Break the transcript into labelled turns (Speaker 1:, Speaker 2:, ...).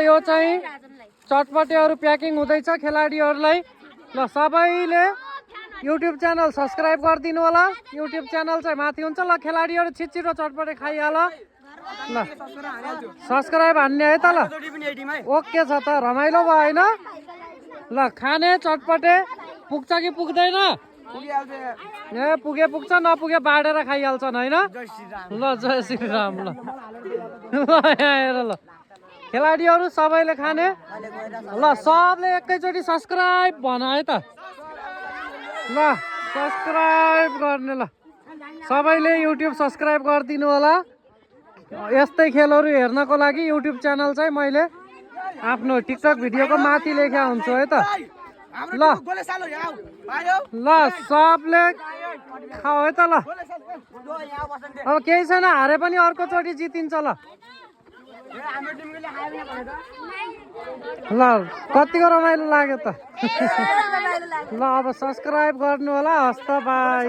Speaker 1: यो चाहिँ चटपटेहरू प्याकिङ हुँदैछ खेलाडीहरूलाई। ल सबैले युट्युब च्यानल सब्सक्राइब गरिदिनु होला। युट्युब च्यानल चाहिँ माथि हुन्छ। ल खेलाडीहरू छिटो चटपटे खाइहाल। ल सब्सक्राइब हान्ने है त। ल ओके छ त, रमाइलो भयो होइन? ल खाने चटपटे पुग्छ कि पुग्दैन? ए पुग्छ, नपुगे बाँडेर खाइहाल्छन् होइन? ल जय श्री राम। ल हेर ल खेलाडीहरू सबैले खाने। ल सबले एकैचोटि सब्सक्राइब भन है त। ल सब्सक्राइब गर्ने। ल सबैले युट्युब सब्सक्राइब गरिदिनु होला। यस्तै खेलहरू हेर्नको लागि युट्युब च्यानल चाहिँ मैले आफ्नो टिकटक भिडियोको माथि लेखेको हुन्छु है त। ल ल सबले खाऊ है त। ल अब केही छैन, हारे पनि अर्कोचोटि जितिन्छ। ल ल कतिको रमाइलो लाग्यो त। ल अब सब्सक्राइब गर्नु होला। हस् त बाई।